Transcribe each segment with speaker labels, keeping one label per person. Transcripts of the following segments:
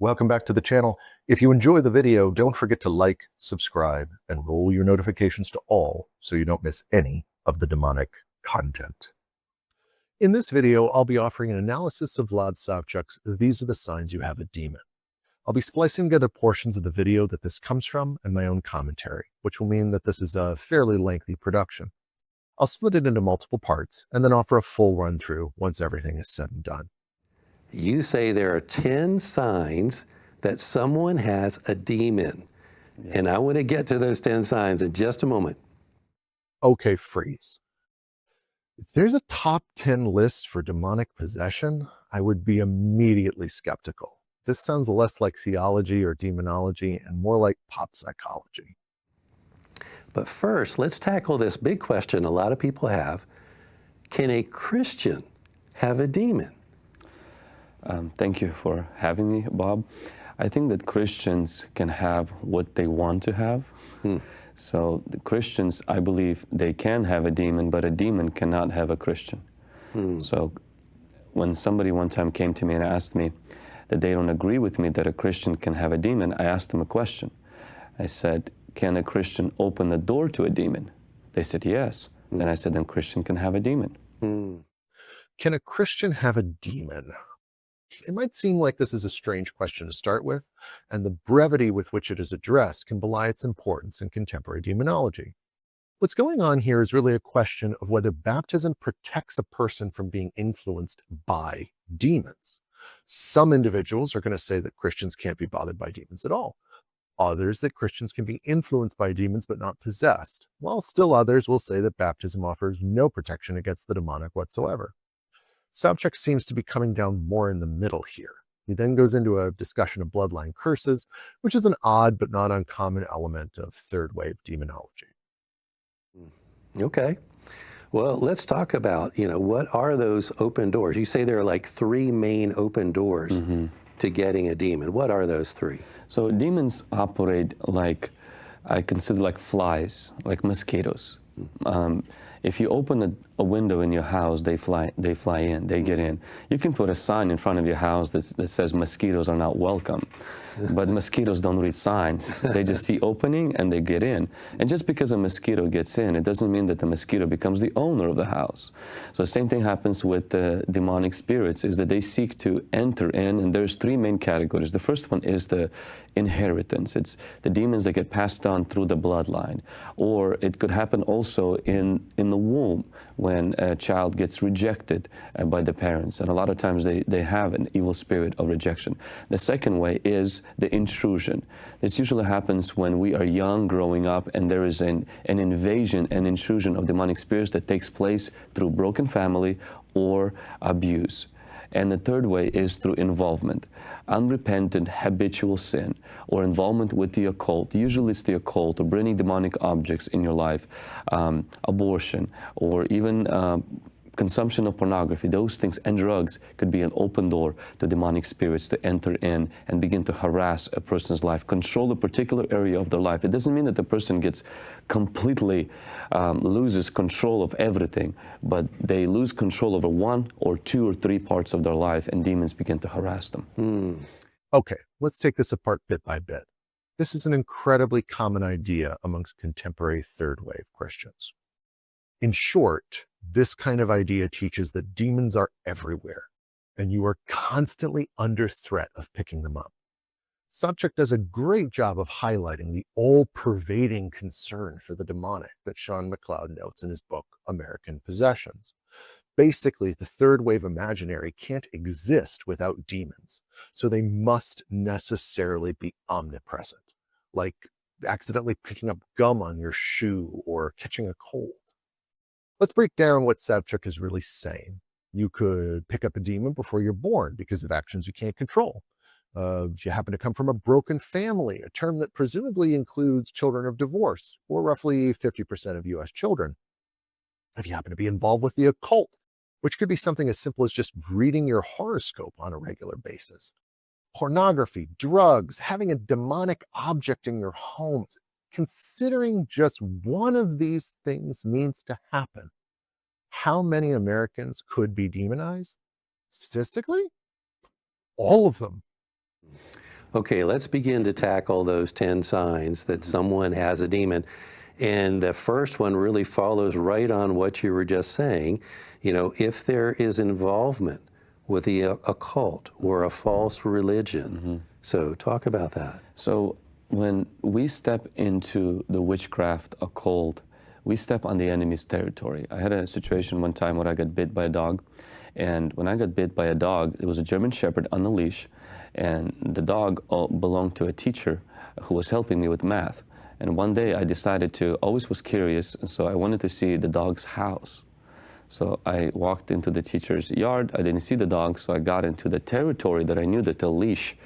Speaker 1: Welcome back to the channel. If you enjoy the video, don't forget to like, subscribe, and roll your notifications to all so you don't miss any of the demonic content. In this video, I'll be offering an analysis of Vlad Savchuk's "These Are the Signs You Have a Demon." I'll be splicing together portions of the video that this comes from and my own commentary, which will mean that this is a fairly lengthy production. I'll split it into multiple parts and then offer a full run-through once everything is said and done.
Speaker 2: You say there are 10 signs that someone has a demon. Yes. And I want to get to those 10 signs in just a moment.
Speaker 1: Okay, freeze. If there's a top 10 list for demonic possession, I would be immediately skeptical. This sounds less like theology or demonology and more like pop psychology.
Speaker 2: But first, let's tackle this big question a lot of people have. Can a Christian have a demon?
Speaker 3: Thank you for having me, Bob. I think that Christians can have what they want to have. So the Christians, I believe, they can have a demon, but a demon cannot have a Christian. So when somebody one time came to me and asked me that they don't agree with me that a Christian can have a demon, I asked them a question. I said, can a Christian open the door to a demon? They said, yes. Then I said, then Christian can have a demon.
Speaker 1: Can a Christian have a demon? It might seem like this is a strange question to start with, and the brevity with which it is addressed can belie its importance in contemporary demonology. What's going on here is really a question of whether baptism protects a person from being influenced by demons. Some individuals are going to say that Christians can't be bothered by demons at all. Others that Christians can be influenced by demons but not possessed, while still others will say that baptism offers no protection against the demonic whatsoever. Savchuk seems to be coming down more in the middle here. He then goes into a discussion of bloodline curses, which is an odd but not uncommon element of third wave demonology.
Speaker 2: Okay. Well, let's talk about, what are those open doors? You say there are like 3 main open doors to getting a demon. What are those 3?
Speaker 3: So demons operate like, I consider like flies, like mosquitoes. If you open a window in your house, they fly in, they get in. You can put a sign in front of your house that says mosquitoes are not welcome. But mosquitoes don't read signs. They just see opening and they get in. And just because a mosquito gets in, it doesn't mean that the mosquito becomes the owner of the house. So the same thing happens with the demonic spirits, is that they seek to enter in, and there's 3 main categories. The first one is the inheritance. It's the demons that get passed on through the bloodline. Or it could happen also in the womb, when a child gets rejected by the parents. And a lot of times they have an evil spirit of rejection. The second way is the intrusion. This usually happens when we are young, growing up, and there is an invasion and intrusion of demonic spirits that takes place through broken family or abuse. And the third way is through involvement, unrepentant habitual sin, or involvement with the occult. Usually it's the occult, or bringing demonic objects in your life, abortion, or even consumption of pornography. Those things and drugs could be an open door to demonic spirits to enter in and begin to harass a person's life, control a particular area of their life. It doesn't mean that the person gets completely, loses control of everything, but they lose control over 1 or 2 or 3 parts of their life, and demons begin to harass them.
Speaker 1: Okay, let's take this apart bit by bit. This is an incredibly common idea amongst contemporary third wave Christians. In short, this kind of idea teaches that demons are everywhere, and you are constantly under threat of picking them up. Savchuk does a great job of highlighting the all-pervading concern for the demonic that McCloud notes in his book, American Possessions. Basically, the third wave imaginary can't exist without demons, so they must necessarily be omnipresent, like accidentally picking up gum on your shoe or catching a cold. Let's break down what Savchuk is really saying. You could pick up a demon before you're born because of actions you can't control. If you happen to come from a broken family, a term that presumably includes children of divorce, or roughly 50% of US children. If you happen to be involved with the occult, which could be something as simple as just reading your horoscope on a regular basis. Pornography, drugs, having a demonic object in your homes. Considering just one of these things needs to happen, how many Americans could be demonized? Statistically, all of them.
Speaker 2: Okay, let's begin to tackle those 10 signs that someone has a demon. And the first one really follows right on what you were just saying. You know, if there is involvement with the occult or a false religion. So talk about that.
Speaker 3: So when we step into the witchcraft, occult, we step on the enemy's territory. I had a situation one time where I got bit by a dog. And when I got bit by a dog, it was a German Shepherd on the leash. And the dog belonged to a teacher who was helping me with math. And one day I decided to, always was curious, and so I wanted to see the dog's house. So I walked into the teacher's yard. I didn't see the dog, so I got into the territory that I knew that the leash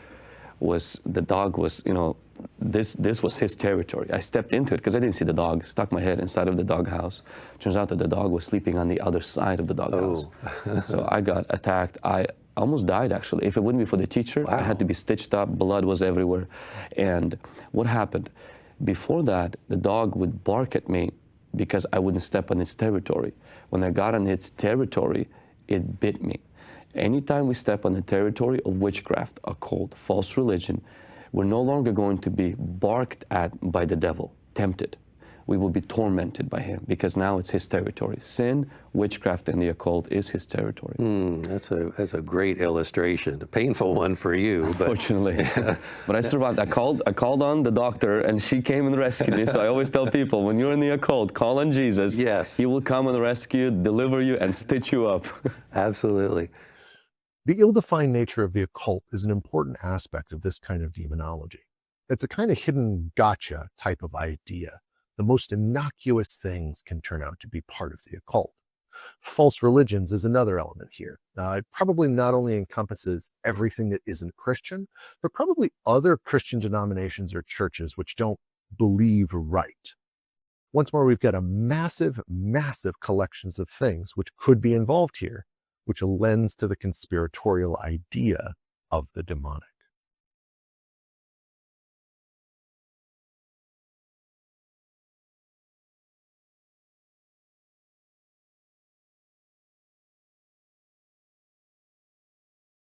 Speaker 3: was, the dog was, you know, this was his territory. I stepped into it because I didn't see the dog, stuck my head inside of the dog house. Turns out that the dog was sleeping on the other side of the dog house. So I got attacked. I almost died, actually. If it wouldn't be for the teacher, I had to be stitched up, blood was everywhere. And what happened? Before that, the dog would bark at me because I wouldn't step on its territory. When I got on its territory, it bit me. Anytime we step on the territory of witchcraft, occult, false religion, we're no longer going to be barked at by the devil, tempted. We will be tormented by him because now it's his territory. Sin, witchcraft, and the occult is his territory.
Speaker 2: That's a great illustration. A painful one for you, but
Speaker 3: fortunately. But I survived. I called on the doctor, and she came and rescued me. So I always tell people, when you're in the occult, call on Jesus.
Speaker 2: Yes.
Speaker 3: He will come and rescue you, deliver you, and stitch you up.
Speaker 2: Absolutely.
Speaker 1: The ill-defined nature of the occult is an important aspect of this kind of demonology. It's a kind of hidden gotcha type of idea. The most innocuous things can turn out to be part of the occult. False religions is another element here. It probably not only encompasses everything that isn't Christian, but probably other Christian denominations or churches which don't believe right. Once more, we've got a massive, massive collections of things which could be involved here, which lends to the conspiratorial idea of the demonic.